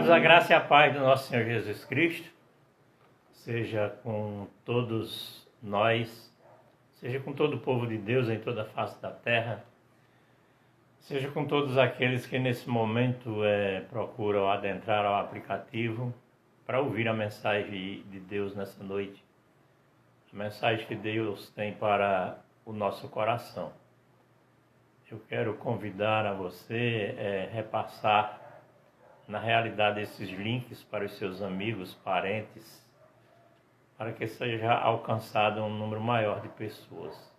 Amados, a graça e a paz do nosso Senhor Jesus Cristo seja com todos nós, seja com todo o povo de Deus em toda a face da terra, seja com todos aqueles que nesse momento procuram adentrar ao aplicativo para ouvir a mensagem de Deus nessa noite, a mensagem que Deus tem para o nosso coração. Eu quero convidar a você repassar na realidade esses links para os seus amigos, parentes, para que seja alcançado um número maior de pessoas.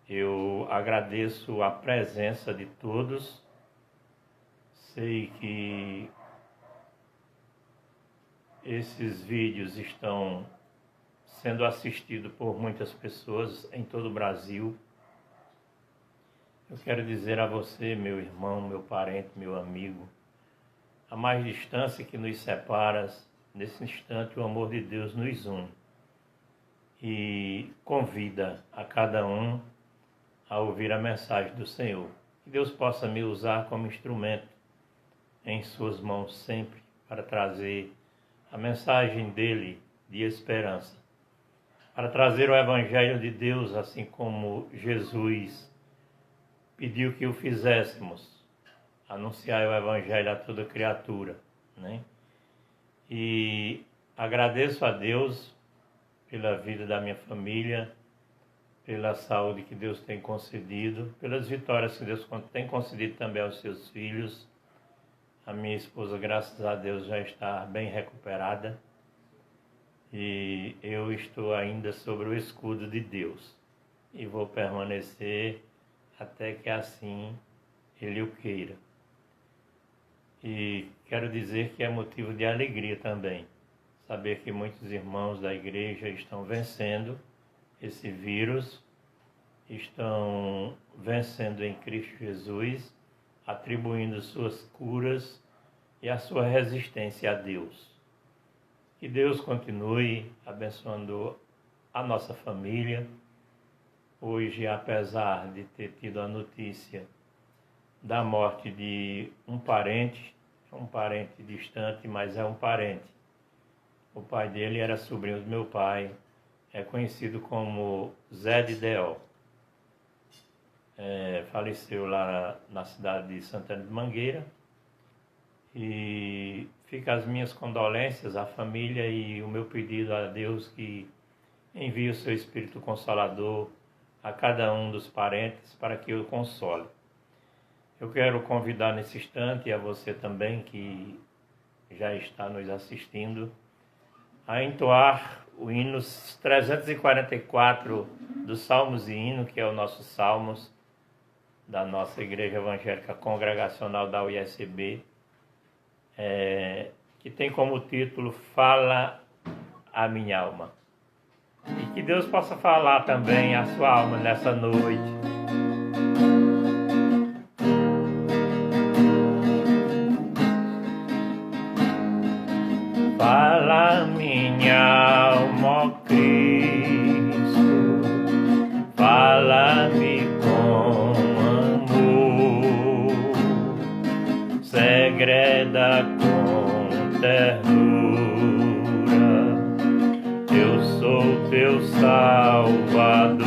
Eu agradeço a presença de todos. Sei que esses vídeos estão sendo assistidos por muitas pessoas em todo o Brasil. Eu quero dizer a você, meu irmão, meu parente, meu amigo, a mais distância que nos separa, nesse instante o amor de Deus nos une e convida a cada um a ouvir a mensagem do Senhor. Que Deus possa me usar como instrumento em suas mãos sempre para trazer a mensagem dele de esperança, para trazer o Evangelho de Deus assim como Jesus pediu que o fizéssemos, anunciar o Evangelho a toda criatura, né? E agradeço a Deus pela vida da minha família, pela saúde que Deus tem concedido, pelas vitórias que Deus tem concedido também aos seus filhos. A minha esposa, graças a Deus, já está bem recuperada e eu estou ainda sobre o escudo de Deus e vou permanecer até que assim Ele o queira. E quero dizer que é motivo de alegria também, saber que muitos irmãos da igreja estão vencendo esse vírus, estão vencendo em Cristo Jesus, atribuindo suas curas e a sua resistência a Deus. Que Deus continue abençoando a nossa família. Hoje, apesar de ter tido a notícia da morte de um parente distante, mas é um parente. O pai dele era sobrinho do meu pai, é conhecido como Zé de Deó. Faleceu lá na cidade de Santana de Mangueira e fica as minhas condolências à família e o meu pedido a Deus que envie o seu Espírito Consolador a cada um dos parentes para que o console. Eu quero convidar nesse instante, e a você também que já está nos assistindo, a entoar o hino 344 dos Salmos e Hino, que é o nosso Salmos da nossa Igreja Evangélica Congregacional da UISB, que tem como título Fala a Minha Alma. E que Deus possa falar também a sua alma nessa noite. Fala minha alma, ó Cristo, fala-me com amor, segreda com ternura, eu sou teu Salvador,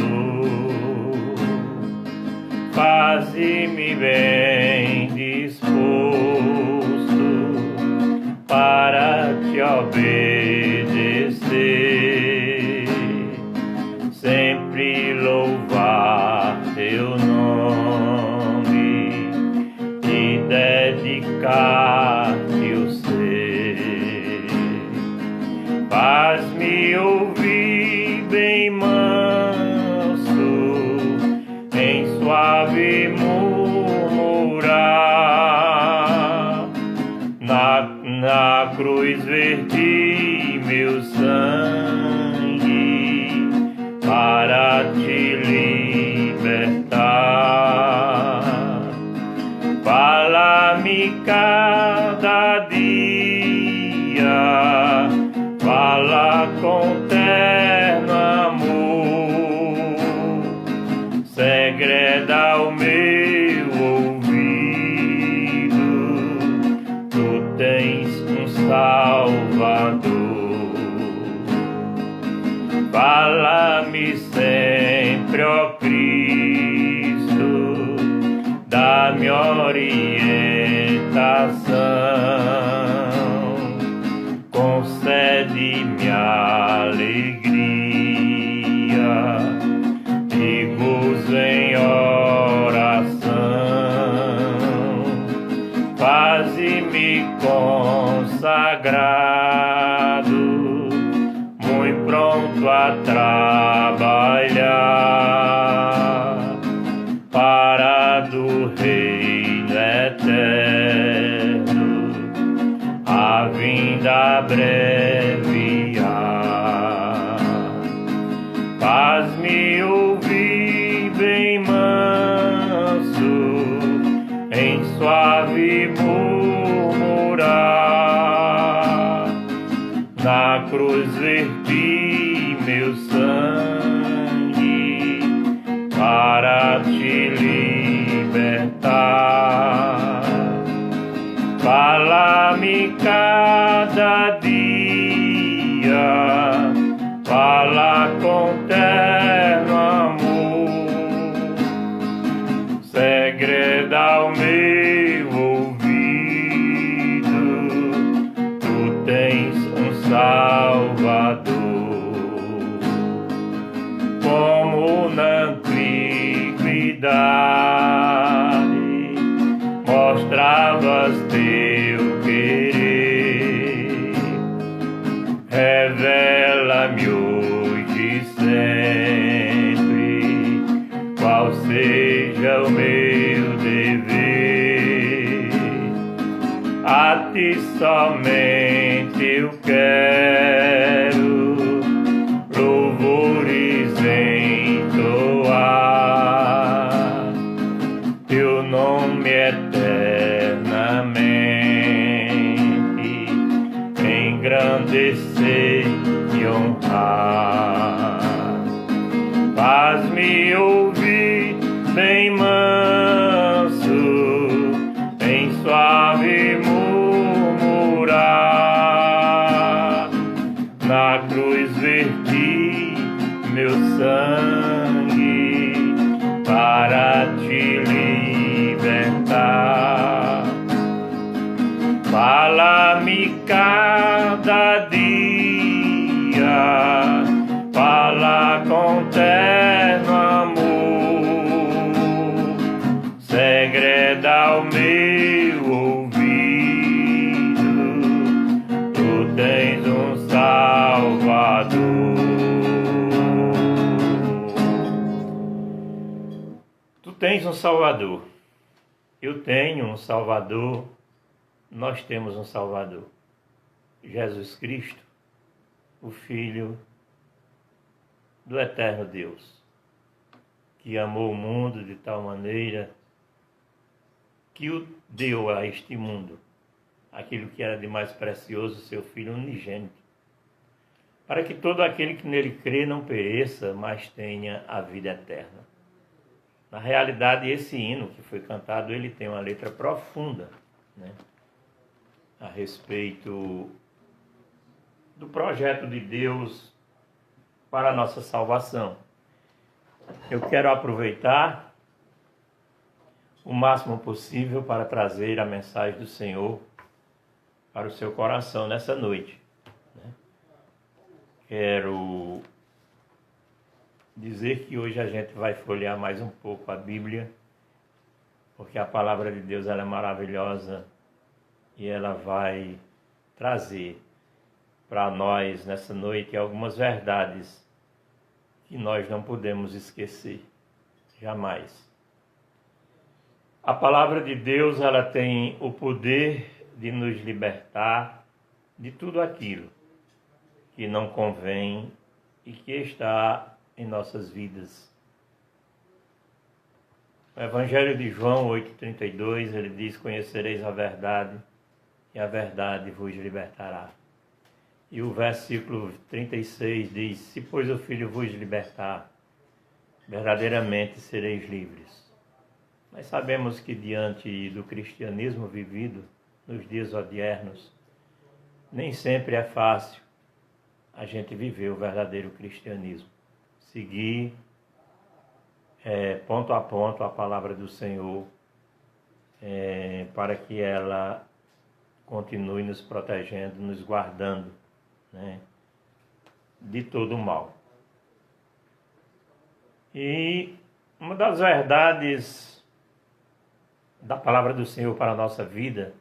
faze-me bem disposto para te obedecer, sempre louvar teu nome e dedicar-te o ser. Faz-me ouvir bem manso, em suave murmurar, na cruz verti meu sangue para te libertar. Fala-me cada dia, fala com terno amor, segreda o meu ouvido, tu tens Fala-me sempre, ó Cristo, dá-me orientação, concede-me alegria e gozo em oração, faze-me consagrado, muito pronto a trabalhar para do reino eterno a vinda abreviar. Faz-me ouvir bem manso, em suave murmurar, na cruz verti meu sangue para te libertar. Fala-me cada dia, fala com terno amor, segreda ao meu ouvido, tu tens um Salvador. Como na antiguidade mostravas teu querer, revela-me hoje e sempre qual seja o meu dever. A ti somente eu quero louvores entoar, teu nome eternamente engrandecer e honrar. Faz-me ouvir bem manso, em suave murmurar, na cruz verti meu sangue para te libertar. Fala-me cada dia, fala com terno amor, segreda ao meu ouvido, tu tens um Salvador. Tu tens um Salvador, eu tenho um Salvador, nós temos um Salvador, Jesus Cristo, o Filho do eterno Deus, que amou o mundo de tal maneira que o deu a este mundo aquilo que era de mais precioso, seu Filho unigênito, para que todo aquele que nele crê não pereça, mas tenha a vida eterna. Na realidade, esse hino que foi cantado, ele tem uma letra profunda, né, a respeito do projeto de Deus para a nossa salvação. Eu quero aproveitar o máximo possível para trazer a mensagem do Senhor para o seu coração nessa noite, né? Quero dizer que hoje a gente vai folhear mais um pouco a Bíblia, porque a palavra de Deus ela é maravilhosa e ela vai trazer para nós nessa noite algumas verdades que nós não podemos esquecer, jamais. A palavra de Deus ela tem o poder de nos libertar de tudo aquilo que não convém e que está em nossas vidas. O Evangelho de João 8,32, ele diz: conhecereis a verdade e a verdade vos libertará. E o versículo 36 diz: se pois o Filho vos libertar, verdadeiramente sereis livres. Nós sabemos que diante do cristianismo vivido nos dias odiernos, nem sempre é fácil a gente viver o verdadeiro cristianismo. Seguir ponto a ponto a palavra do Senhor, para que ela continue nos protegendo, nos guardando, né, de todo o mal. E uma das verdades da palavra do Senhor para a nossa vida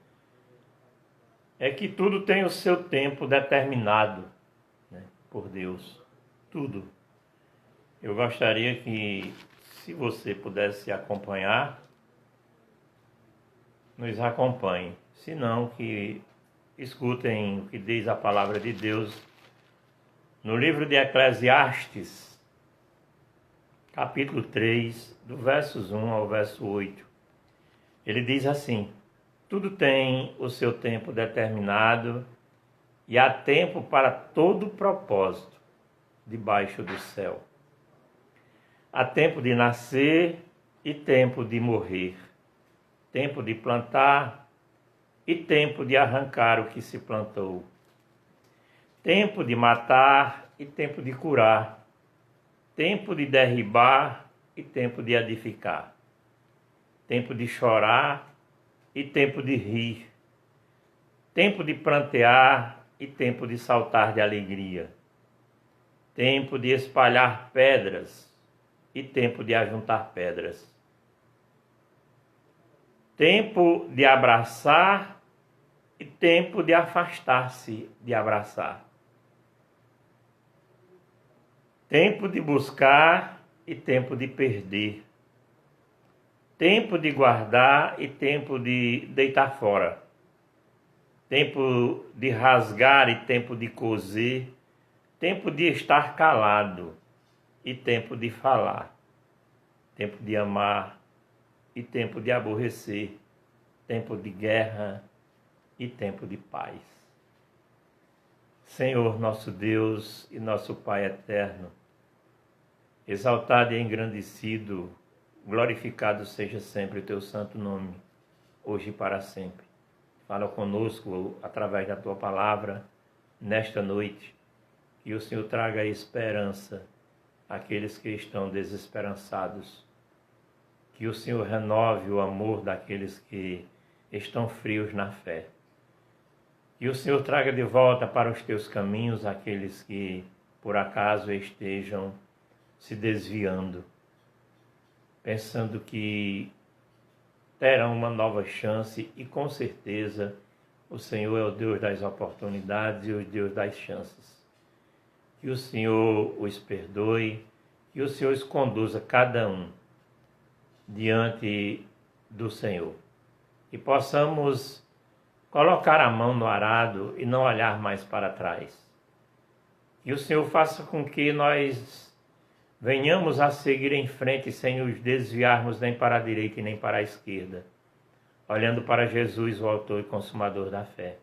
é que tudo tem o seu tempo determinado, né, por Deus. Tudo. Eu gostaria que, se você pudesse acompanhar, nos acompanhe. Se não, que escutem o que diz a palavra de Deus no livro de Eclesiastes, capítulo 3, do versos 1 ao verso 8. Ele diz assim: tudo tem o seu tempo determinado e há tempo para todo propósito debaixo do céu. Há tempo de nascer e tempo de morrer, tempo de plantar e tempo de arrancar o que se plantou, tempo de matar e tempo de curar, tempo de derribar e tempo de edificar, tempo de chorar e tempo de rir, tempo de prantear e tempo de saltar de alegria, tempo de espalhar pedras e tempo de ajuntar pedras, tempo de abraçar e tempo de afastar-se de abraçar, tempo de buscar e tempo de perder, tempo de guardar e tempo de deitar fora, tempo de rasgar e tempo de coser, tempo de estar calado e tempo de falar, tempo de amar e tempo de aborrecer, tempo de guerra e tempo de paz. Senhor, nosso Deus e nosso Pai eterno, exaltado e engrandecido, glorificado seja sempre o teu santo nome, hoje e para sempre. Fala conosco através da tua palavra nesta noite, que o Senhor traga esperança àqueles que estão desesperançados, que o Senhor renove o amor daqueles que estão frios na fé, que o Senhor traga de volta para os teus caminhos aqueles que por acaso estejam se desviando, pensando que terão uma nova chance, e com certeza o Senhor é o Deus das oportunidades e o Deus das chances. Que o Senhor os perdoe, que o Senhor os conduza cada um diante do Senhor. E possamos colocar a mão no arado e não olhar mais para trás. Que o Senhor faça com que nós venhamos a seguir em frente sem nos desviarmos nem para a direita e nem para a esquerda, olhando para Jesus, o autor e consumador da fé.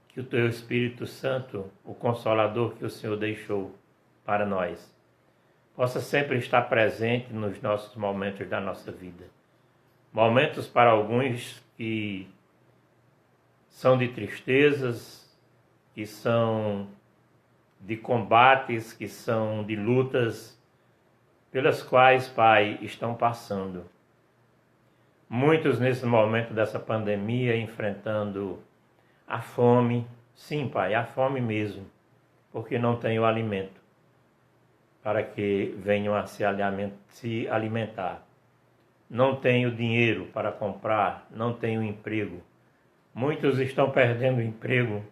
Que o teu Espírito Santo, o Consolador que o Senhor deixou para nós, possa sempre estar presente nos nossos momentos da nossa vida. Momentos para alguns que são de tristezas, que são de combates, que são de lutas, pelas quais, Pai, estão passando. Muitos nesse momento dessa pandemia enfrentando a fome, sim, Pai, a fome mesmo, porque não tem o alimento para que venham a se alimentar. Não tem o dinheiro para comprar, não tem o emprego. Muitos estão perdendo o emprego,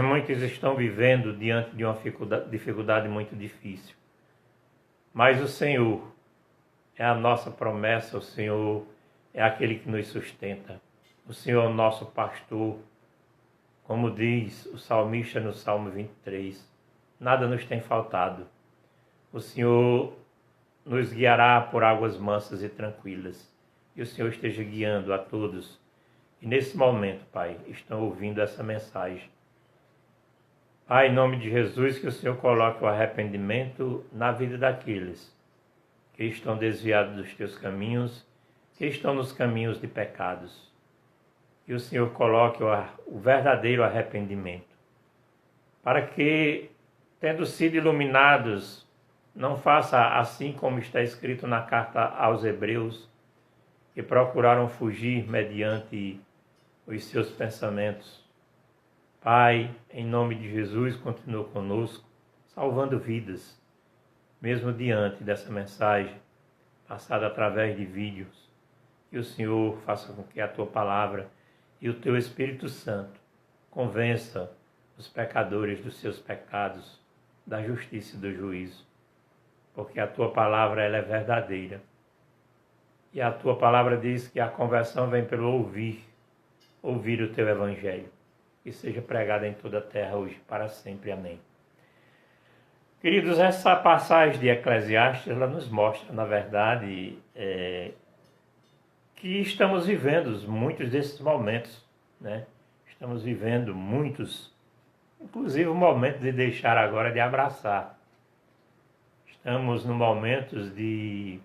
muitos estão vivendo diante de uma dificuldade muito difícil. Mas o Senhor é a nossa promessa, o Senhor é aquele que nos sustenta. O Senhor é o nosso pastor. Como diz o salmista no Salmo 23, nada nos tem faltado. O Senhor nos guiará por águas mansas e tranquilas. E o Senhor esteja guiando a todos. E nesse momento, Pai, estão ouvindo essa mensagem. Pai, em nome de Jesus, que o Senhor coloque o arrependimento na vida daqueles que estão desviados dos teus caminhos, que estão nos caminhos de pecados. Que o Senhor coloque o verdadeiro arrependimento, para que, tendo sido iluminados, não faça assim como está escrito na carta aos Hebreus, que procuraram fugir mediante os seus pensamentos. Pai, em nome de Jesus, continua conosco, salvando vidas, mesmo diante dessa mensagem, passada através de vídeos. Que o Senhor faça com que a Tua palavra e o Teu Espírito Santo convença os pecadores dos seus pecados, da justiça e do juízo. Porque a Tua palavra ela é verdadeira. E a Tua palavra diz que a conversão vem pelo ouvir o Teu Evangelho. Que seja pregado em toda a terra hoje para sempre. Amém. Queridos, essa passagem de Eclesiastes, ela nos mostra, na verdade, que estamos vivendo muitos desses momentos, né? Estamos vivendo muitos, inclusive o momento de deixar agora de abraçar. Estamos no momento de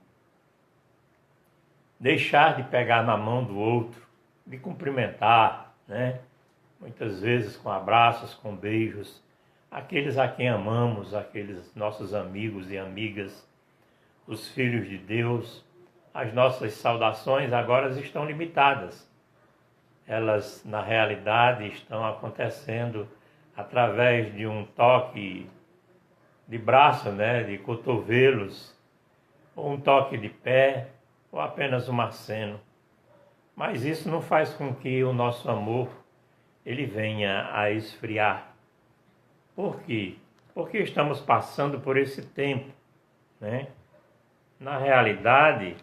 deixar de pegar na mão do outro, de cumprimentar, né? Muitas vezes com abraços, com beijos, aqueles a quem amamos, aqueles nossos amigos e amigas, os filhos de Deus. As nossas saudações agora estão limitadas. Elas, na realidade, estão acontecendo através de um toque de braço, né, de cotovelos, ou um toque de pé, ou apenas um aceno. Mas isso não faz com que o nosso amor ele venha a esfriar. Por quê? Porque estamos passando por esse tempo, né? Na realidade,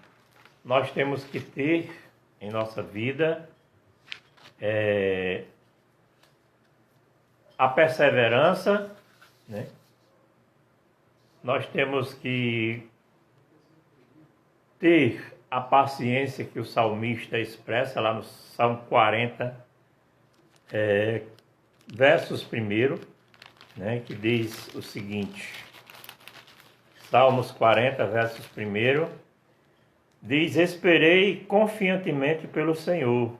nós temos que ter em nossa vida a perseverança, né? Nós temos que ter a paciência que o salmista expressa lá no Salmo 40, versos 1, né, que diz o seguinte, Salmos 40, versos 1, diz: esperei confiantemente pelo Senhor,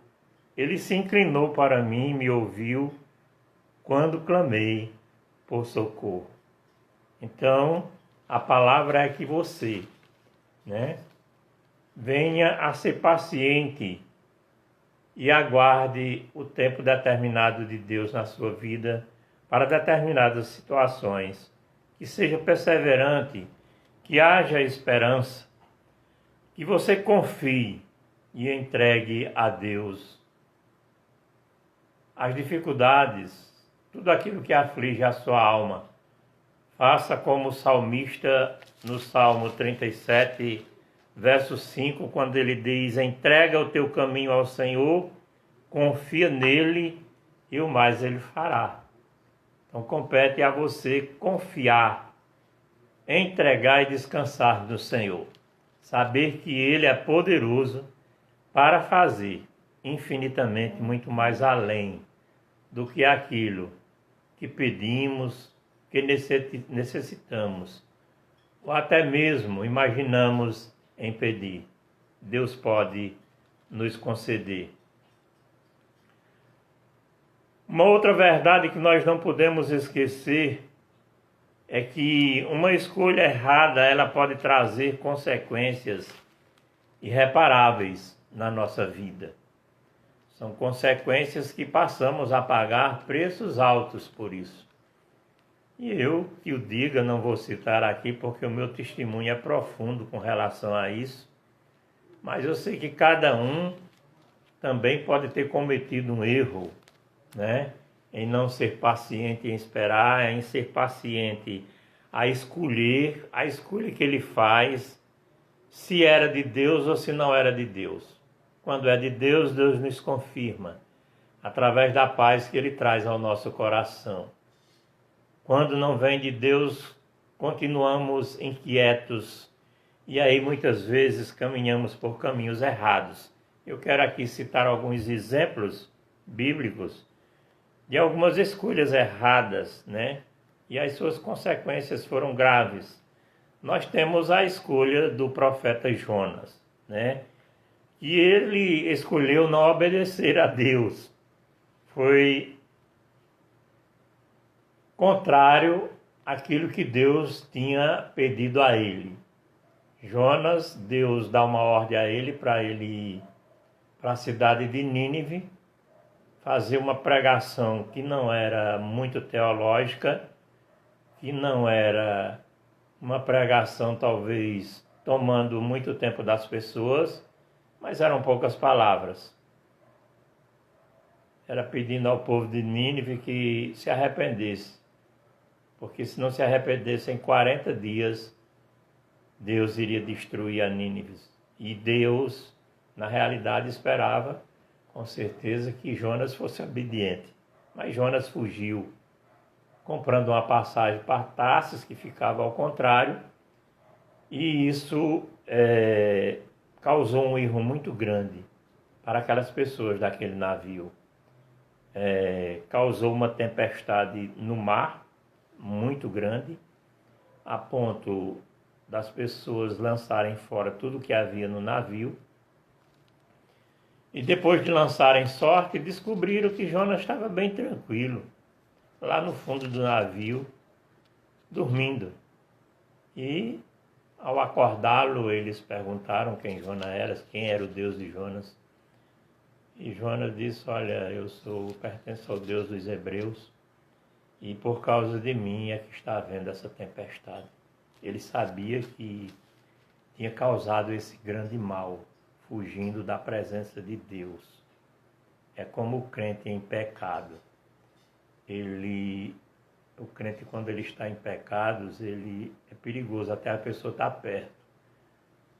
Ele se inclinou para mim e me ouviu quando clamei por socorro. Então, a palavra é que você, né, venha a ser paciente e aguarde o tempo determinado de Deus na sua vida para determinadas situações. Que seja perseverante, que haja esperança, que você confie e entregue a Deus as dificuldades, tudo aquilo que aflige a sua alma. Faça como o salmista no Salmo 37, verso 5, quando ele diz: entrega o teu caminho ao Senhor, confia nele e o mais ele fará. Então compete a você confiar, entregar e descansar no Senhor. Saber que Ele é poderoso para fazer infinitamente muito mais além do que aquilo que pedimos, que necessitamos, ou até mesmo imaginamos em pedir. Deus pode nos conceder. Uma outra verdade que nós não podemos esquecer é que uma escolha errada ela pode trazer consequências irreparáveis na nossa vida. São consequências que passamos a pagar preços altos por isso. E eu que o diga, não vou citar aqui porque o meu testemunho é profundo com relação a isso, mas eu sei que cada um também pode ter cometido um erro, né? Em não ser paciente, em esperar, em ser paciente, a escolher, a escolha que ele faz, se era de Deus ou se não era de Deus. Quando é de Deus, Deus nos confirma, através da paz que Ele traz ao nosso coração. Quando não vem de Deus, continuamos inquietos e aí muitas vezes caminhamos por caminhos errados. Eu quero aqui citar alguns exemplos bíblicos de algumas escolhas erradas, né? E as suas consequências foram graves. Nós temos a escolha do profeta Jonas, né? E ele escolheu não obedecer a Deus. Foi contrário àquilo que Deus tinha pedido a ele. Jonas, Deus dá uma ordem a ele para ele ir para a cidade de Nínive, fazer uma pregação que não era muito teológica, que não era uma pregação talvez tomando muito tempo das pessoas, mas eram poucas palavras. Era pedindo ao povo de Nínive que se arrependesse, porque se não se arrependesse em 40 dias, Deus iria destruir a Nínive. E Deus, na realidade, esperava com certeza que Jonas fosse obediente. Mas Jonas fugiu, comprando uma passagem para Tarsis, que ficava ao contrário, e isso causou um erro muito grande para aquelas pessoas daquele navio. Causou uma tempestade no mar, muito grande, a ponto das pessoas lançarem fora tudo que havia no navio. E depois de lançarem sorte, descobriram que Jonas estava bem tranquilo, lá no fundo do navio, dormindo. E ao acordá-lo, eles perguntaram quem Jonas era, quem era o Deus de Jonas. E Jonas disse: olha, eu pertenço ao Deus dos Hebreus, e por causa de mim é que está havendo essa tempestade. Ele sabia que tinha causado esse grande mal, fugindo da presença de Deus. É como o crente em pecado. O crente, quando ele está em pecados, ele é perigoso até a pessoa estar perto,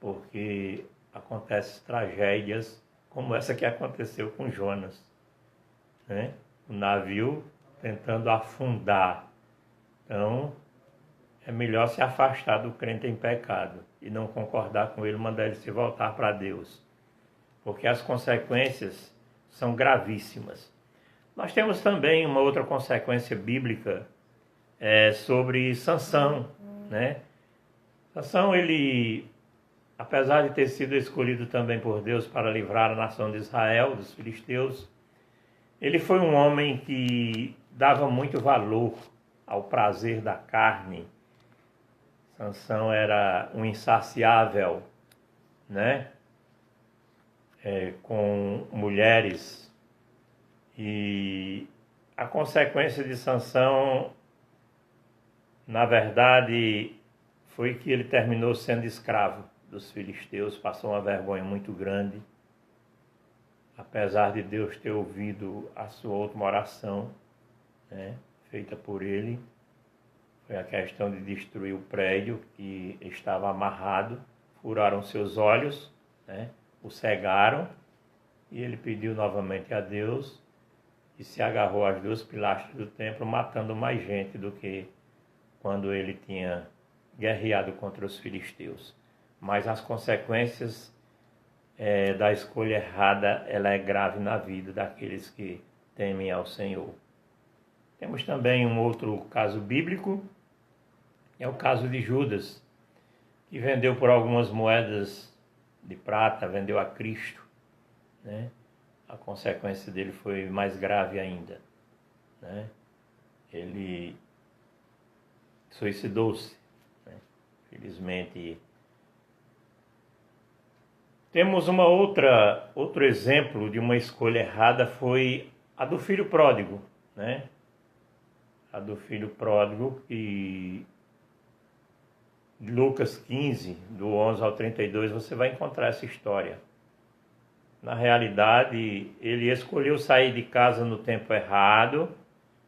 porque acontecem tragédias como essa que aconteceu com Jonas, né? O navio tentando afundar. Então, é melhor se afastar do crente em pecado e não concordar com ele, mandar ele se voltar para Deus, porque as consequências são gravíssimas. Nós temos também uma outra consequência bíblica sobre Sansão, né? Sansão, ele, apesar de ter sido escolhido também por Deus para livrar a nação de Israel, dos filisteus, ele foi um homem que dava muito valor ao prazer da carne. Sansão era um insaciável, né? Com mulheres. E a consequência de Sansão, na verdade, foi que ele terminou sendo escravo dos filisteus, passou uma vergonha muito grande, apesar de Deus ter ouvido a sua última oração, né, feita por ele. Foi a questão de destruir o prédio que estava amarrado, furaram seus olhos, né, o cegaram, e ele pediu novamente a Deus e se agarrou às duas pilastras do templo, matando mais gente do que quando ele tinha guerreado contra os filisteus. Mas as consequências da escolha errada, ela é grave na vida daqueles que temem ao Senhor. Temos também um outro caso bíblico, é o caso de Judas, que vendeu por algumas moedas de prata, vendeu a Cristo, né? A consequência dele foi mais grave ainda, né? Ele suicidou-se, né? Felizmente. Temos outro exemplo de uma escolha errada, foi a do filho pródigo, né? A do filho pródigo, que Lucas 15, do 11 ao 32, você vai encontrar essa história. Na realidade, ele escolheu sair de casa no tempo errado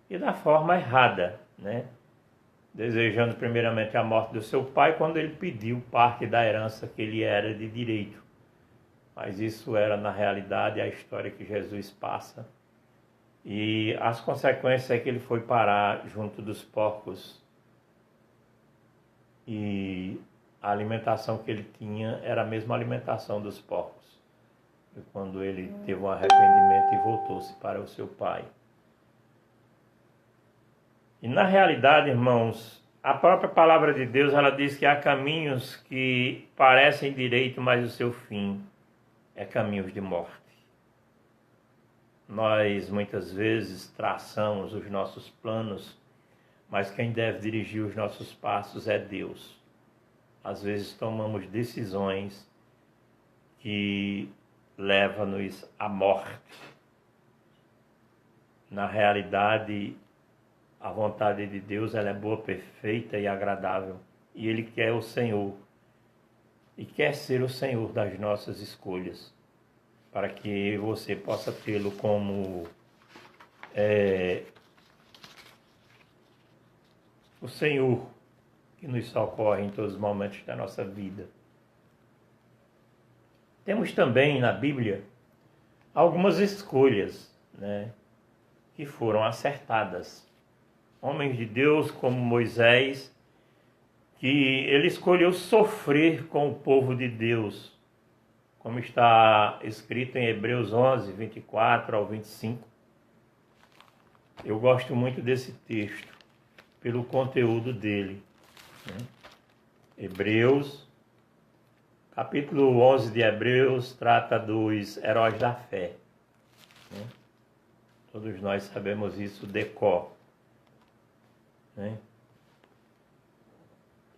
e da forma errada, né? Desejando primeiramente a morte do seu pai, quando ele pediu parte da herança que ele era de direito. Mas isso era, na realidade, a história que Jesus passa. E as consequências é que ele foi parar junto dos porcos. E a alimentação que ele tinha era a mesma alimentação dos porcos. E quando ele teve um arrependimento e voltou-se para o seu pai. E na realidade, irmãos, a própria palavra de Deus, ela diz que há caminhos que parecem direito, mas o seu fim é caminhos de morte. Nós muitas vezes traçamos os nossos planos mas quem deve dirigir os nossos passos é Deus. Às vezes tomamos decisões que levam-nos à morte. Na realidade, a vontade de Deus ela é boa, perfeita e agradável. E Ele quer o Senhor. E quer ser o Senhor das nossas escolhas. Para que você possa tê-lo como o Senhor que nos socorre em todos os momentos da nossa vida. Temos também na Bíblia algumas escolhas, que foram acertadas. Homens de Deus como Moisés, que ele escolheu sofrer com o povo de Deus, como está escrito em Hebreus 11, 24 ao 25. Eu gosto muito desse texto, pelo conteúdo dele. Hebreus, capítulo 11 de Hebreus, trata dos heróis da fé. Todos nós sabemos isso de cor.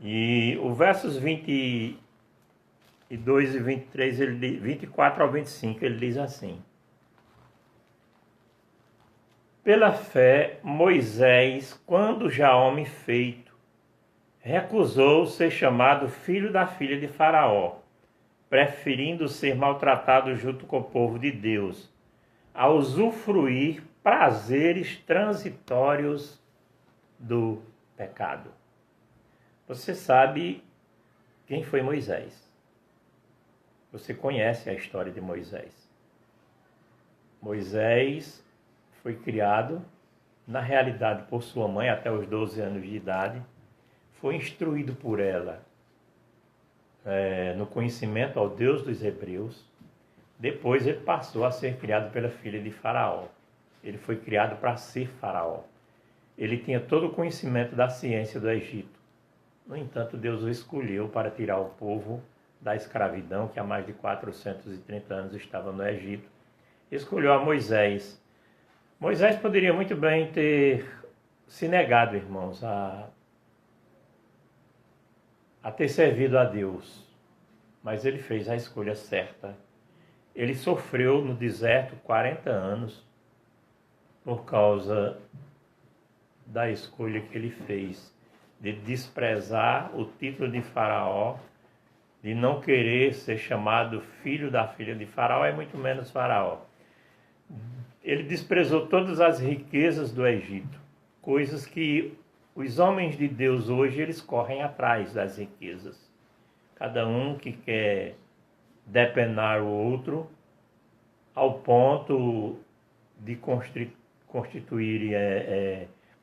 E o versos 22 e 23, 24 ao 25, ele diz assim: Pela fé, Moisés, quando já homem feito, recusou ser chamado filho da filha de Faraó, preferindo ser maltratado junto com o povo de Deus, a usufruir prazeres transitórios do pecado. Você sabe quem foi Moisés? Você conhece a história de Moisés. Moisés foi criado, na realidade, por sua mãe até os 12 anos de idade. Foi instruído por ela no conhecimento ao Deus dos Hebreus. Depois ele passou a ser criado pela filha de Faraó. Ele foi criado para ser Faraó. Ele tinha todo o conhecimento da ciência do Egito. No entanto, Deus o escolheu para tirar o povo da escravidão, que há mais de 430 anos estava no Egito. Escolheu a Moisés. Moisés poderia muito bem ter se negado, irmãos, a ter servido a Deus. Mas ele fez a escolha certa. Ele sofreu no deserto 40 anos por causa da escolha que ele fez de desprezar o título de Faraó, de não querer ser chamado filho da filha de Faraó, e muito menos Faraó. Ele desprezou todas as riquezas do Egito, coisas que os homens de Deus hoje eles correm atrás das riquezas. Cada um que quer depenar o outro ao ponto de constituir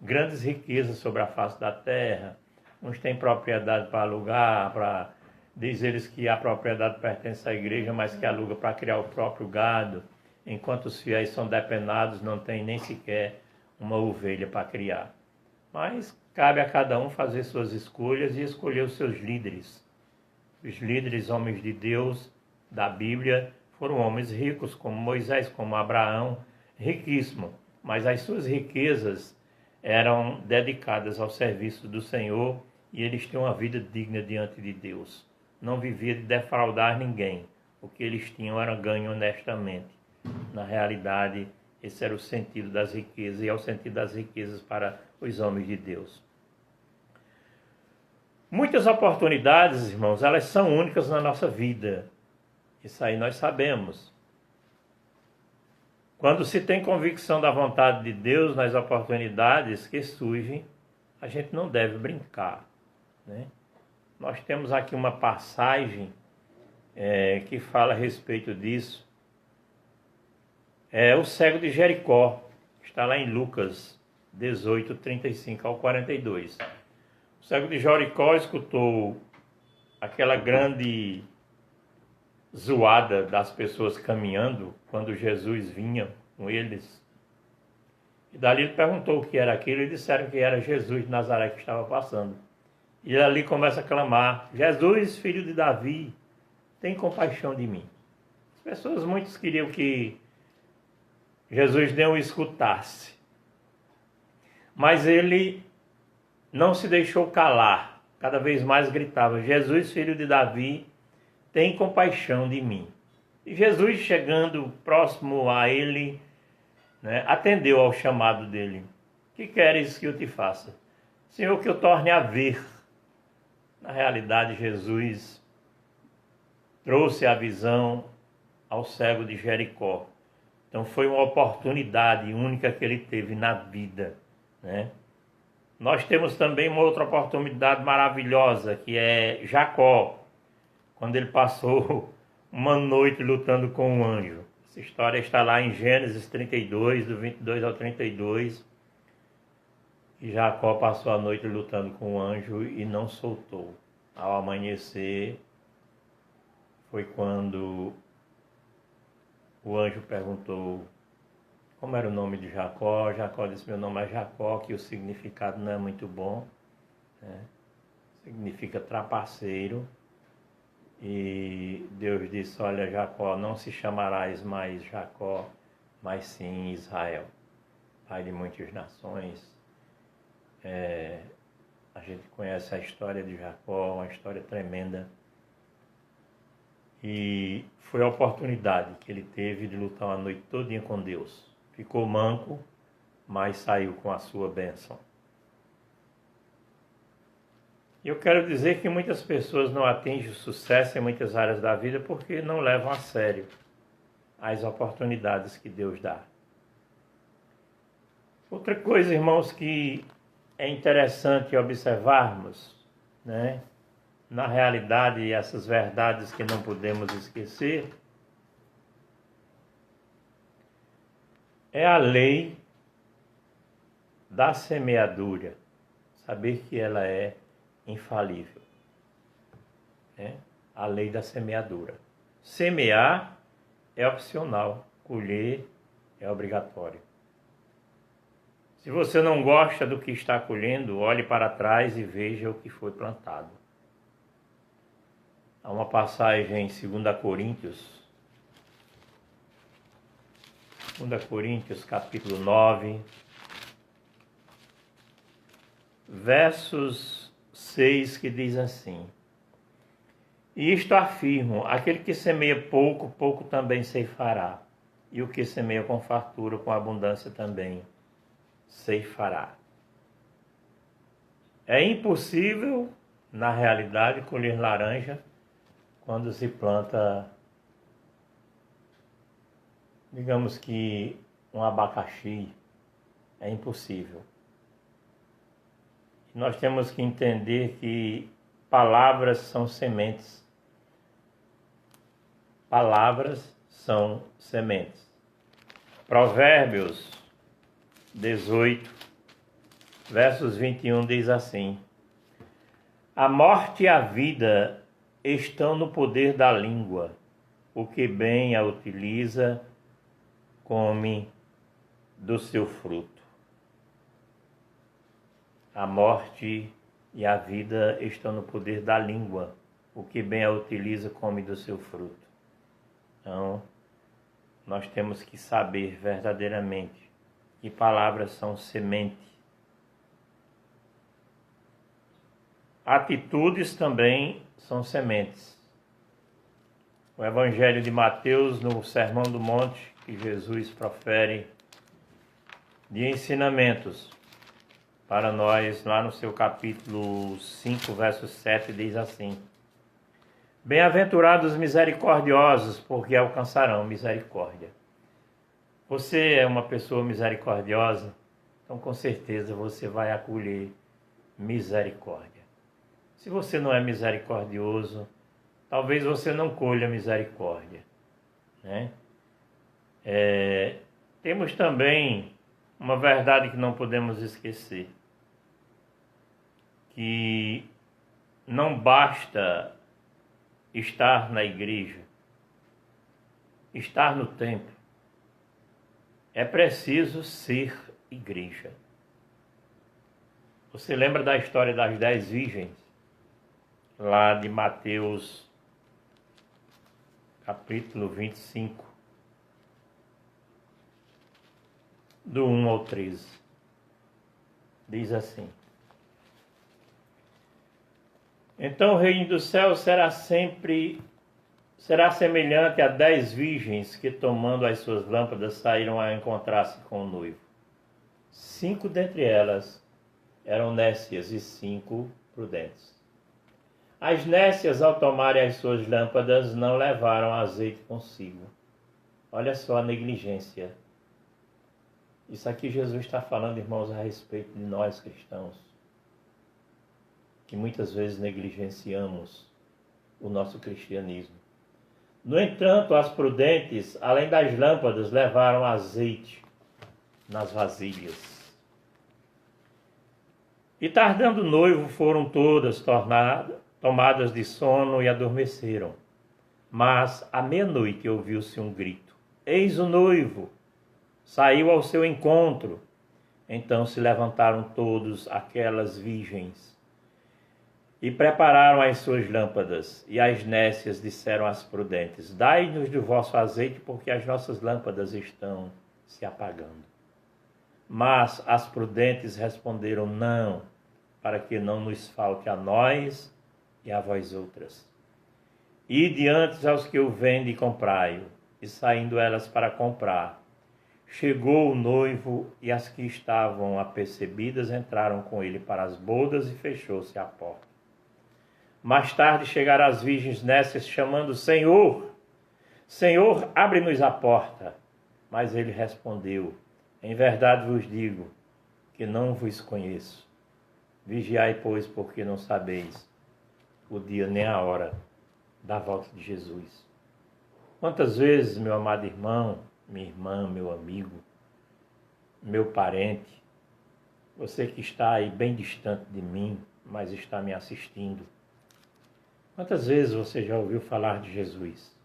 grandes riquezas sobre a face da terra. Uns têm propriedade para alugar, diz eles que a propriedade pertence à igreja, mas que aluga para criar o próprio gado, enquanto os fiéis são depenados, não tem nem sequer uma ovelha para criar. Mas cabe a cada um fazer suas escolhas e escolher os seus líderes. Os líderes, homens de Deus, da Bíblia, foram homens ricos, como Moisés, como Abraão, riquíssimo, mas as suas riquezas eram dedicadas ao serviço do Senhor e eles tinham uma vida digna diante de Deus. Não vivia de defraudar ninguém. O que eles tinham era ganho honestamente. Na realidade, esse era o sentido das riquezas e é o sentido das riquezas para os homens de Deus. Muitas oportunidades, irmãos, elas são únicas na nossa vida. Isso aí nós sabemos. Quando se tem convicção da vontade de Deus nas oportunidades que surgem, a gente não deve brincar, Nós temos aqui uma passagem que fala a respeito disso. É o cego de Jericó, está lá em Lucas 18, 35 ao 42. O cego de Jericó escutou aquela grande zoada das pessoas caminhando quando Jesus vinha com eles. E dali ele perguntou o que era aquilo e disseram que era Jesus de Nazaré que estava passando. E ele ali começa a clamar: Jesus, filho de Davi, tem compaixão de mim. As pessoas, muitos queriam que Jesus não o escutasse. Mas ele não se deixou calar, cada vez mais gritava: Jesus, filho de Davi, tem compaixão de mim. E Jesus, chegando próximo a ele, né, atendeu ao chamado dele. Que queres que eu te faça? Senhor, que eu torne a ver. Na realidade, Jesus trouxe a visão ao cego de Jericó. Então foi uma oportunidade única que ele teve na vida, né? Nós temos também uma outra oportunidade maravilhosa, que é Jacó, quando ele passou uma noite lutando com um anjo. Essa história está lá em Gênesis 32, do 22 ao 32. E Jacó passou a noite lutando com o anjo e não soltou. Ao amanhecer, foi quando o anjo perguntou como era o nome de Jacó. Jacó disse: meu nome é Jacó, que o significado não é muito bom, né? Significa trapaceiro. E Deus disse: olha, Jacó, não se chamarás mais Jacó, mas sim Israel, pai de muitas nações. A gente conhece a história de Jacó, uma história tremenda. E foi a oportunidade que ele teve de lutar uma noite todinha com Deus. Ficou manco, mas saiu com a sua bênção. E eu quero dizer que muitas pessoas não atingem o sucesso em muitas áreas da vida porque não levam a sério as oportunidades que Deus dá. Outra coisa, irmãos, que é interessante observarmos, né? Na realidade, essas verdades que não podemos esquecer, é a lei da semeadura. Saber que ela é infalível, né? A lei da semeadura. Semear é opcional, colher é obrigatório. Se você não gosta do que está colhendo, olhe para trás e veja o que foi plantado. Há uma passagem em 2 Coríntios, capítulo 9, versos 6, que diz assim: e isto afirmo, aquele que semeia pouco, pouco também ceifará, e o que semeia com fartura, com abundância também ceifará. É impossível, na realidade, colher laranja quando se planta, digamos que um abacaxi. É impossível. Nós temos que entender que palavras são sementes. Palavras são sementes. Provérbios 18, versos 21 diz assim: a morte e a vida estão no poder da língua. O que bem a utiliza, come do seu fruto. A morte e a vida estão no poder da língua. O que bem a utiliza, come do seu fruto. Então, nós temos que saber verdadeiramente que palavras são semente. Atitudes também são sementes. O Evangelho de Mateus, no Sermão do Monte, que Jesus profere de ensinamentos para nós, lá no seu capítulo 5, verso 7, diz assim: bem-aventurados misericordiosos, porque alcançarão misericórdia. Você é uma pessoa misericordiosa, então com certeza você vai acolher misericórdia. Se você não é misericordioso, talvez você não colha misericórdia, né? Temos também uma verdade que não podemos esquecer, que não basta estar na igreja, estar no templo. É preciso ser igreja. Você lembra da história das 10 virgens? Lá de Mateus, capítulo 25, do 1 ao 13. Diz assim: Então o reino do céu será semelhante a 10 virgens que, tomando as suas lâmpadas, saíram a encontrar-se com o noivo. 5 dentre elas eram nécias e 5 prudentes. As nécias, ao tomarem as suas lâmpadas, não levaram azeite consigo. Olha só a negligência. Isso aqui Jesus está falando, irmãos, a respeito de nós cristãos, que muitas vezes negligenciamos o nosso cristianismo. No entanto, as prudentes, além das lâmpadas, levaram azeite nas vasilhas. E tardando o noivo, foram todas tomadas de sono e adormeceram. Mas à meia-noite ouviu-se um grito: Eis o noivo! Saiu ao seu encontro. Então se levantaram todos aquelas virgens e prepararam as suas lâmpadas. E as nécias disseram às prudentes: Dai-nos do vosso azeite, porque as nossas lâmpadas estão se apagando. Mas as prudentes responderam: Não, para que não nos falte a nós e a vós outras. Ide antes aos que o vendem e comprai-o. E saindo elas para comprar, chegou o noivo, e as que estavam apercebidas entraram com ele para as bodas, e fechou-se a porta. Mais tarde chegaram as virgens nécias, chamando: Senhor, Senhor, abre-nos a porta. Mas ele respondeu: Em verdade vos digo que não vos conheço. Vigiai, pois, porque não sabeis o dia nem a hora da volta de Jesus. Quantas vezes, meu amado irmão, minha irmã, meu amigo, meu parente, você que está aí bem distante de mim, mas está me assistindo, quantas vezes você já ouviu falar de Jesus?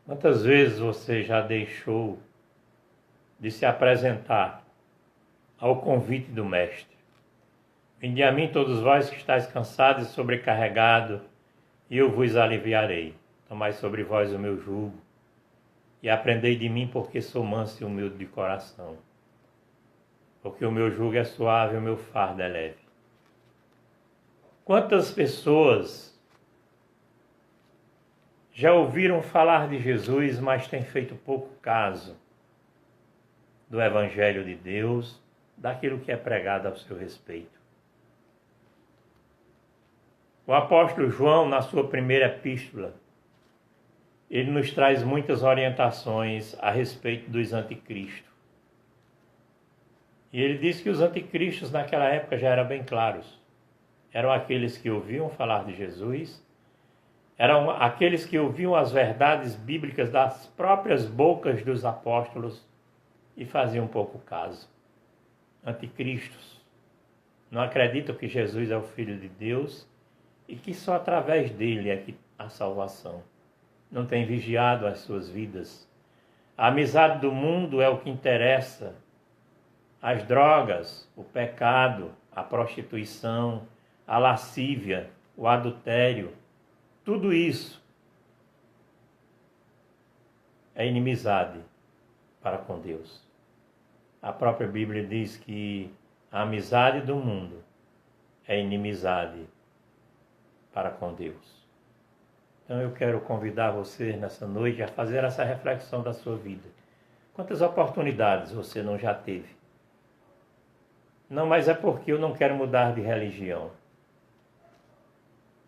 Quantas vezes você já deixou de se apresentar ao convite do Mestre? Vinde a mim todos vós que estáis cansados e sobrecarregados, e eu vos aliviarei. Tomai sobre vós o meu jugo, e aprendei de mim, porque sou manso e humilde de coração. Porque o meu jugo é suave e o meu fardo é leve. Quantas pessoas já ouviram falar de Jesus, mas têm feito pouco caso do Evangelho de Deus, daquilo que é pregado ao seu respeito? O apóstolo João, na sua primeira epístola, ele nos traz muitas orientações a respeito dos anticristos. E ele diz que os anticristos naquela época já eram bem claros. Eram aqueles que ouviam falar de Jesus, eram aqueles que ouviam as verdades bíblicas das próprias bocas dos apóstolos e faziam pouco caso. Anticristos não acreditam que Jesus é o Filho de Deus e que só através dele é que há salvação. Não têm vigiado as suas vidas. A amizade do mundo é o que interessa. As drogas, o pecado, a prostituição, a lascívia, o adultério, tudo isso é inimizade para com Deus. A própria Bíblia diz que a amizade do mundo é inimizade para com Deus. Então eu quero convidar você nessa noite a fazer essa reflexão da sua vida. Quantas oportunidades você não já teve? Não, mas é porque eu não quero mudar de religião.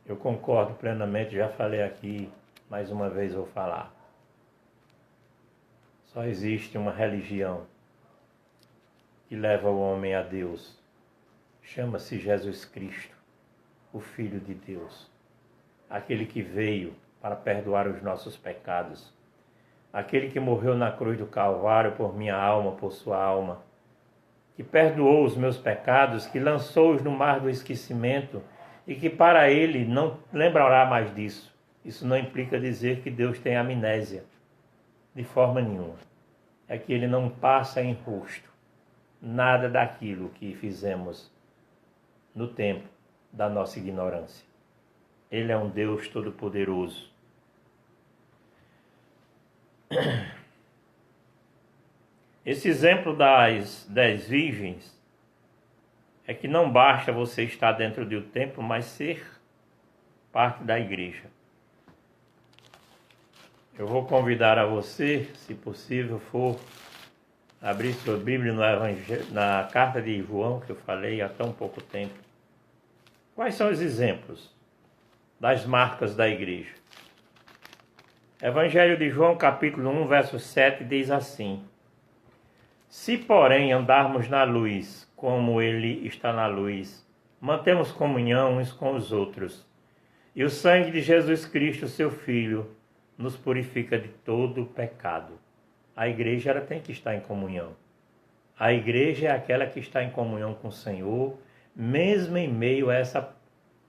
Eu concordo plenamente, já falei aqui, mais uma vez vou falar. Só existe uma religião que leva o homem a Deus. Chama-se Jesus Cristo, o Filho de Deus. Aquele que veio para perdoar os nossos pecados. Aquele que morreu na cruz do Calvário por minha alma, por sua alma. Que perdoou os meus pecados, que lançou-os no mar do esquecimento e que para ele não lembrará mais disso. Isso não implica dizer que Deus tem amnésia, de forma nenhuma. É que ele não passa em rosto nada daquilo que fizemos no tempo da nossa ignorância. Ele é um Deus todo-poderoso. Esse exemplo das 10 virgens é que não basta você estar dentro do templo, mas ser parte da igreja. Eu vou convidar a você, se possível for, abrir sua Bíblia na carta de João, que eu falei há tão pouco tempo. Quais são os exemplos das marcas da igreja? Evangelho de João, capítulo 1, verso 7, diz assim: Se, porém, andarmos na luz, como ele está na luz, mantemos comunhão uns com os outros, e o sangue de Jesus Cristo, seu Filho, nos purifica de todo o pecado. A igreja ela tem que estar em comunhão. A igreja é aquela que está em comunhão com o Senhor, mesmo em meio a essa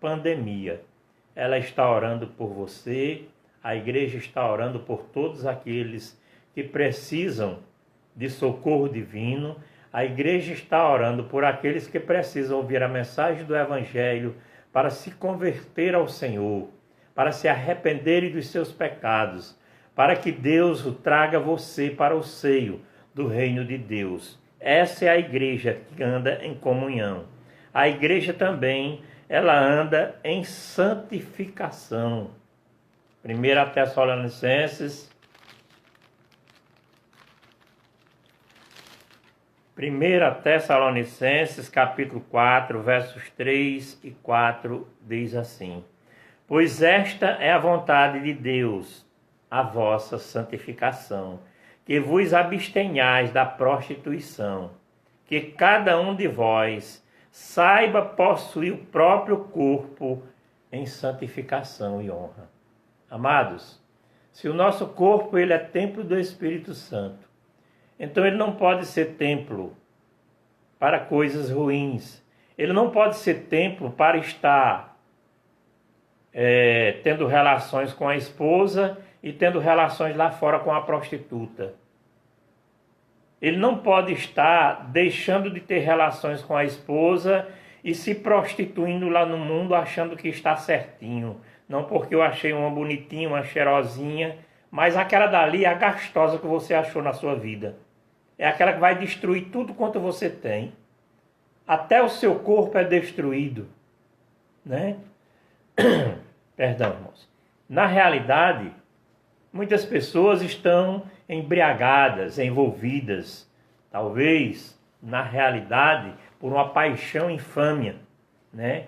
pandemia. Ela está orando por você, a igreja está orando por todos aqueles que precisam de socorro divino. A igreja está orando por aqueles que precisam ouvir a mensagem do Evangelho para se converter ao Senhor, para se arrependerem dos seus pecados, para que Deus o traga você para o seio do reino de Deus. Essa é a igreja que anda em comunhão. A igreja também, ela anda em santificação. 1 Tessalonicenses, 1 Tessalonicenses, capítulo 4, versos 3 e 4, diz assim: Pois esta é a vontade de Deus, a vossa santificação, que vos abstenhais da prostituição, que cada um de vós saiba possuir o próprio corpo em santificação e honra. Amados, se o nosso corpo ele é templo do Espírito Santo, então ele não pode ser templo para coisas ruins. Ele não pode ser templo para estar tendo relações com a esposa e tendo relações lá fora com a prostituta. Ele não pode estar deixando de ter relações com a esposa e se prostituindo lá no mundo achando que está certinho. Não porque eu achei uma bonitinha, uma cheirosinha, mas aquela dali é a gastosa que você achou na sua vida. É aquela que vai destruir tudo quanto você tem. Até o seu corpo é destruído, né? Perdão, irmãos. Na realidade, muitas pessoas estão embriagadas, envolvidas, talvez, na realidade, por uma paixão infâmia, né?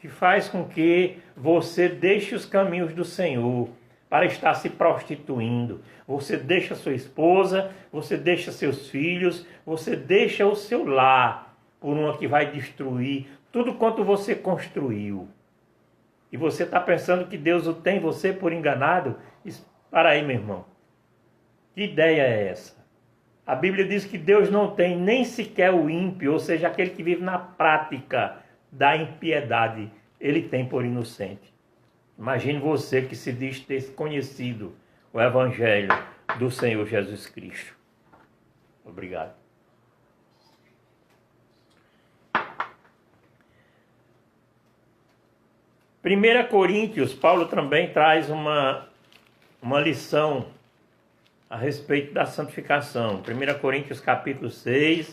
Que faz com que você deixe os caminhos do Senhor para estar se prostituindo. Você deixa sua esposa, você deixa seus filhos, você deixa o seu lar por uma que vai destruir tudo quanto você construiu. E você está pensando que Deus o tem você por enganado? Para aí, meu irmão. Que ideia é essa? A Bíblia diz que Deus não tem nem sequer o ímpio, ou seja, aquele que vive na prática da impiedade, ele tem por inocente. Imagine você que se diz ter conhecido o Evangelho do Senhor Jesus Cristo. Obrigado. Primeira Coríntios, Paulo também traz uma lição a respeito da santificação. 1 Coríntios capítulo 6,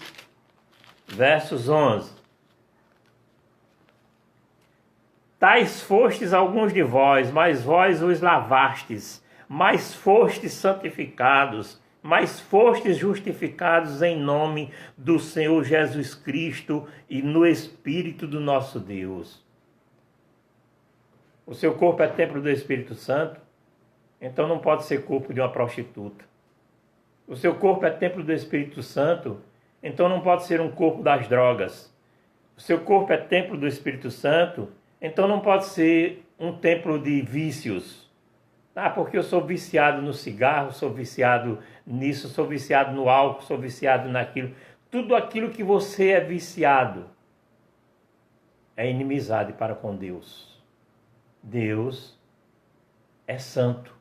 versos 11. Tais fostes alguns de vós, mas vós os lavastes, mas fostes santificados, mas fostes justificados em nome do Senhor Jesus Cristo e no Espírito do nosso Deus. O seu corpo é templo do Espírito Santo, então não pode ser corpo de uma prostituta. O seu corpo é templo do Espírito Santo, então não pode ser um corpo das drogas. O seu corpo é templo do Espírito Santo, então não pode ser um templo de vícios. Ah, porque eu sou viciado no cigarro, sou viciado nisso, sou viciado no álcool, sou viciado naquilo. Tudo aquilo que você é viciado é inimizade para com Deus. Deus é santo.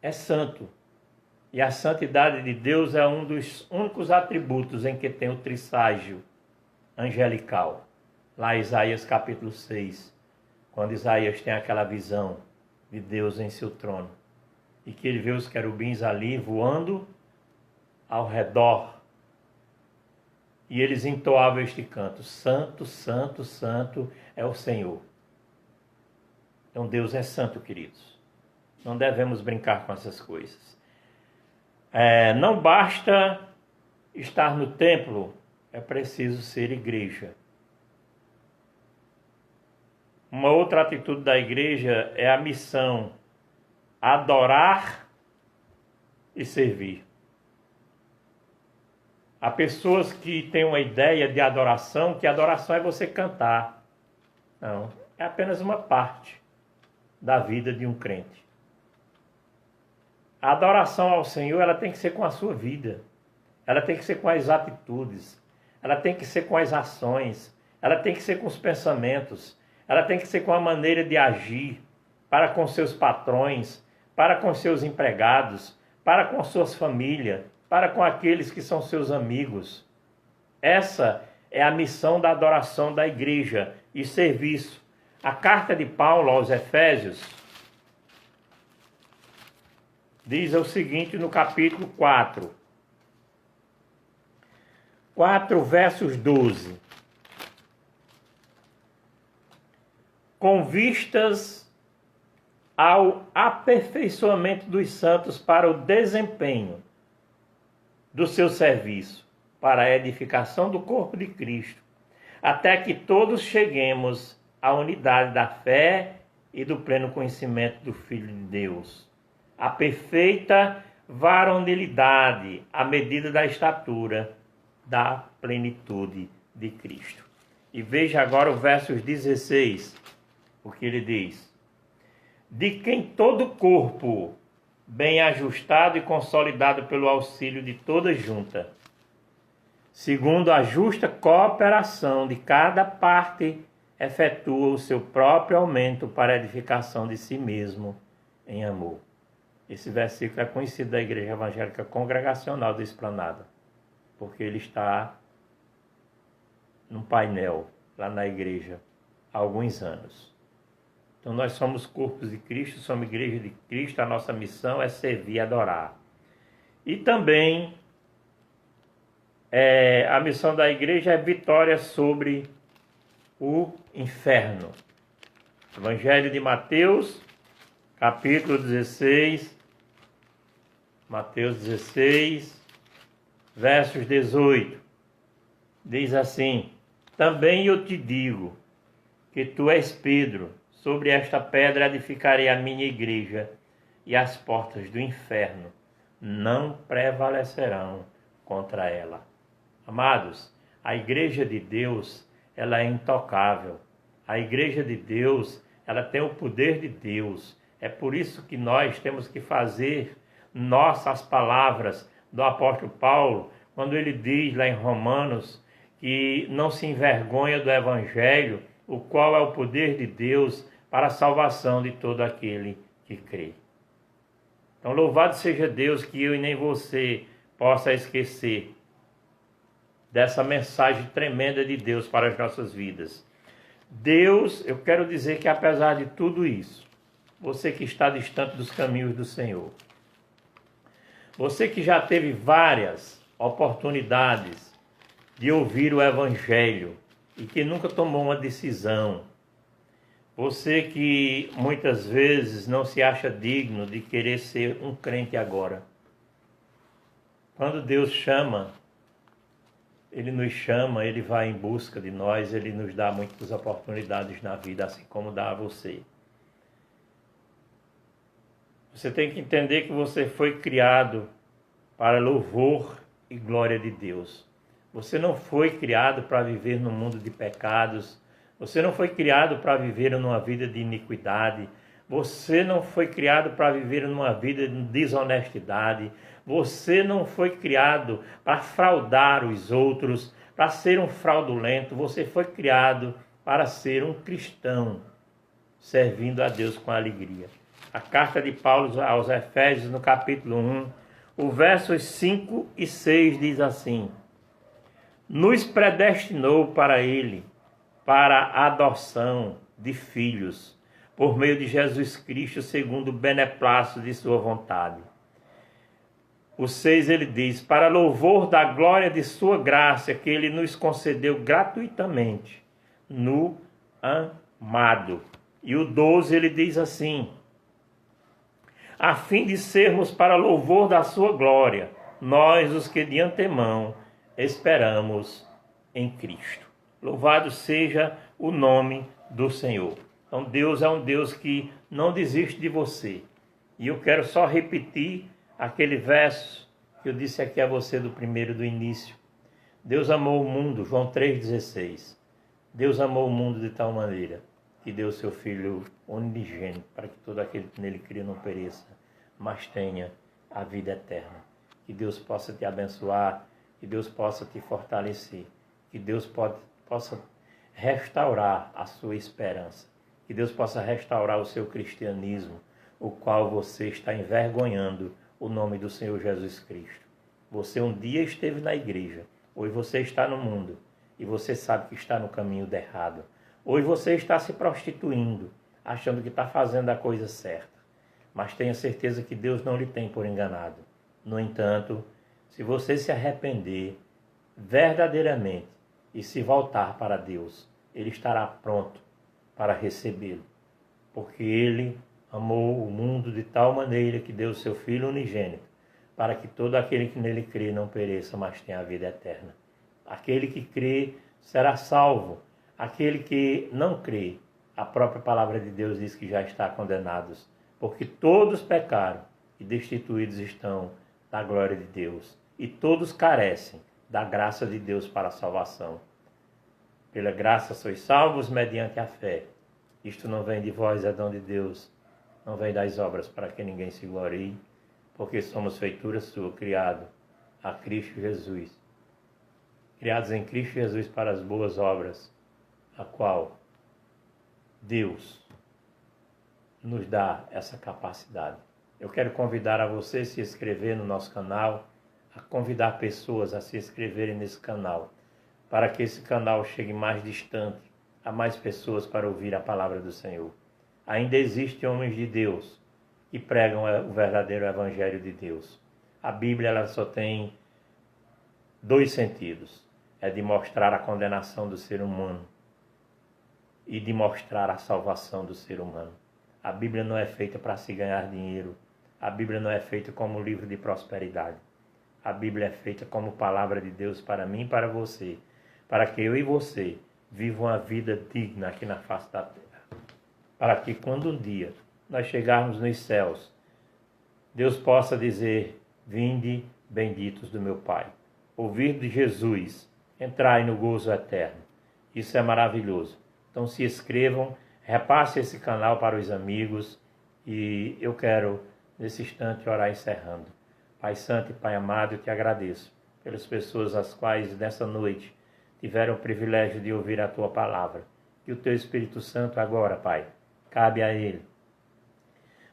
É santo. E a santidade de Deus é um dos únicos atributos em que tem o trisságio angelical. Lá em Isaías capítulo 6, quando Isaías tem aquela visão de Deus em seu trono, e que ele vê os querubins ali voando ao redor, e eles entoavam este canto: Santo, Santo, Santo é o Senhor. Então Deus é santo, queridos. Não devemos brincar com essas coisas. Não basta estar no templo, é preciso ser igreja. Uma outra atitude da igreja é a missão: adorar e servir. Há pessoas que têm uma ideia de adoração, que adoração é você cantar. Não, é apenas uma parte da vida de um crente. A adoração ao Senhor, ela tem que ser com a sua vida. Ela tem que ser com as atitudes. Ela tem que ser com as ações. Ela tem que ser com os pensamentos. Ela tem que ser com a maneira de agir para com seus patrões, para com seus empregados, para com suas famílias, para com aqueles que são seus amigos. Essa é a missão da adoração da igreja e serviço. A carta de Paulo aos Efésios diz o seguinte no capítulo 4, versos 12. Com vistas ao aperfeiçoamento dos santos para o desempenho do seu serviço, para a edificação do corpo de Cristo, até que todos cheguemos à unidade da fé e do pleno conhecimento do Filho de Deus, a perfeita varonilidade, à medida da estatura da plenitude de Cristo. E veja agora o versos 16, o que ele diz: de quem todo o corpo, bem ajustado e consolidado pelo auxílio de toda junta, segundo a justa cooperação de cada parte, efetua o seu próprio aumento para a edificação de si mesmo em amor. Esse versículo é conhecido da Igreja Evangélica Congregacional da Esplanada, porque ele está num painel lá na igreja há alguns anos. Então nós somos corpos de Cristo, somos igreja de Cristo, a nossa missão é servir e adorar. E também a missão da igreja é vitória sobre o inferno. Evangelho de Mateus, capítulo 16, Mateus 16, versos 18, diz assim: também eu te digo que tu és Pedro, sobre esta pedra edificarei a minha igreja, e as portas do inferno não prevalecerão contra ela. Amados, a igreja de Deus, ela é intocável. A igreja de Deus, ela tem o poder de Deus. É por isso que nós temos que fazer nossas palavras do apóstolo Paulo, quando ele diz lá em Romanos que não se envergonha do evangelho, o qual é o poder de Deus para a salvação de todo aquele que crê. Então, louvado seja Deus que eu e nem você possa esquecer dessa mensagem tremenda de Deus para as nossas vidas. Deus, eu quero dizer que apesar de tudo isso, você que está distante dos caminhos do Senhor, você que já teve várias oportunidades de ouvir o Evangelho e que nunca tomou uma decisão, você que muitas vezes não se acha digno de querer ser um crente agora, quando Deus chama, Ele nos chama, Ele vai em busca de nós, Ele nos dá muitas oportunidades na vida, assim como dá a você. Você tem que entender que você foi criado para louvor e glória de Deus. Você não foi criado para viver num mundo de pecados. Você não foi criado para viver numa vida de iniquidade. Você não foi criado para viver numa vida de desonestidade. Você não foi criado para fraudar os outros, para ser um fraudulento. Você foi criado para ser um cristão, servindo a Deus com alegria. A carta de Paulo aos Efésios, no capítulo 1, o versos 5 e 6 diz assim: nos predestinou para Ele, para a adoção de filhos, por meio de Jesus Cristo, segundo o beneplácito de sua vontade. O 6 ele diz: para louvor da glória de sua graça, que Ele nos concedeu gratuitamente no amado. E o 12 ele diz assim: a fim de sermos para louvor da sua glória, nós os que de antemão esperamos em Cristo. Louvado seja o nome do Senhor. Então Deus é um Deus que não desiste de você. E eu quero só repetir aquele verso que eu disse aqui a você do início. Deus amou o mundo, João 3,16. Deus amou o mundo de tal maneira que deu seu Filho unigênito, para que todo aquele que nele crê não pereça, mas tenha a vida eterna. Que Deus possa te abençoar, que Deus possa te fortalecer, que Deus possa restaurar a sua esperança, que Deus possa restaurar o seu cristianismo, o qual você está envergonhando o nome do Senhor Jesus Cristo. Você um dia esteve na igreja, hoje você está no mundo, e você sabe que está no caminho errado. Hoje você está se prostituindo, achando que está fazendo a coisa certa. Mas tenha certeza que Deus não lhe tem por enganado. No entanto, se você se arrepender verdadeiramente e se voltar para Deus, Ele estará pronto para recebê-lo. Porque Ele amou o mundo de tal maneira que deu o seu Filho unigênito, para que todo aquele que nele crê não pereça, mas tenha a vida eterna. Aquele que crê será salvo. Aquele que não crê, a própria palavra de Deus diz que já está condenados, porque todos pecaram e destituídos estão da glória de Deus, e todos carecem da graça de Deus para a salvação. Pela graça sois salvos mediante a fé. Isto não vem de vós, é dom de Deus, não vem das obras para que ninguém se glorie, porque somos feitura sua, criado a Cristo Jesus. Criados em Cristo Jesus para as boas obras, a qual Deus nos dá essa capacidade. Eu quero convidar a você a se inscrever no nosso canal, a convidar pessoas a se inscreverem nesse canal, para que esse canal chegue mais distante, a mais pessoas para ouvir a palavra do Senhor. Ainda existem homens de Deus que pregam o verdadeiro evangelho de Deus. A Bíblia ela só tem dois sentidos. É de mostrar a condenação do ser humano e de mostrar a salvação do ser humano. A Bíblia não é feita para se ganhar dinheiro. A Bíblia não é feita como livro de prosperidade. A Bíblia é feita como palavra de Deus para mim e para você, para que eu e você vivam uma vida digna aqui na face da terra. Para que quando um dia nós chegarmos nos céus, Deus possa dizer: vinde, benditos do meu Pai. Ouvir de Jesus, entrai no gozo eterno. Isso é maravilhoso. Então se inscrevam, repasse esse canal para os amigos e eu quero, nesse instante, orar encerrando. Pai Santo e Pai amado, eu te agradeço pelas pessoas as quais nessa noite tiveram o privilégio de ouvir a tua palavra. Que o teu Espírito Santo agora, Pai, cabe a ele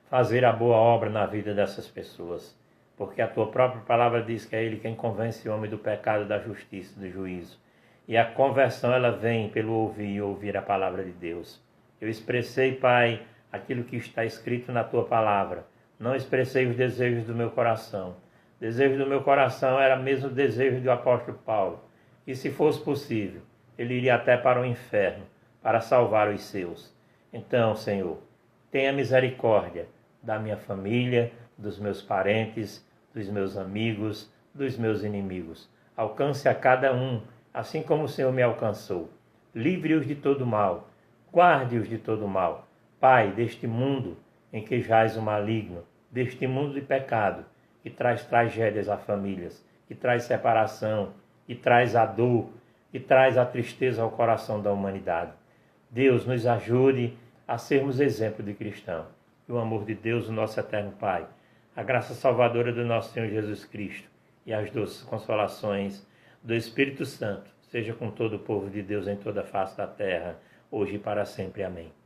fazer a boa obra na vida dessas pessoas, porque a tua própria palavra diz que é ele quem convence o homem do pecado, da justiça e do juízo. E a conversão ela vem pelo ouvir e ouvir a palavra de Deus. Eu expressei, Pai, aquilo que está escrito na tua palavra. Não expressei os desejos do meu coração. O desejo do meu coração era mesmo o desejo do apóstolo Paulo. E se fosse possível, ele iria até para o inferno, para salvar os seus. Então, Senhor, tenha misericórdia da minha família, dos meus parentes, dos meus amigos, dos meus inimigos. Alcance a cada um, assim como o Senhor me alcançou. Livre-os de todo mal, guarde-os de todo mal. Pai, deste mundo em que jaz o maligno, deste mundo de pecado, que traz tragédias a famílias, que traz separação, que traz a dor, que traz a tristeza ao coração da humanidade. Deus nos ajude a sermos exemplo de cristão. Que o amor de Deus, o nosso eterno Pai, a graça salvadora do nosso Senhor Jesus Cristo e as doces consolações do Espírito Santo seja com todo o povo de Deus em toda a face da terra, hoje e para sempre. Amém.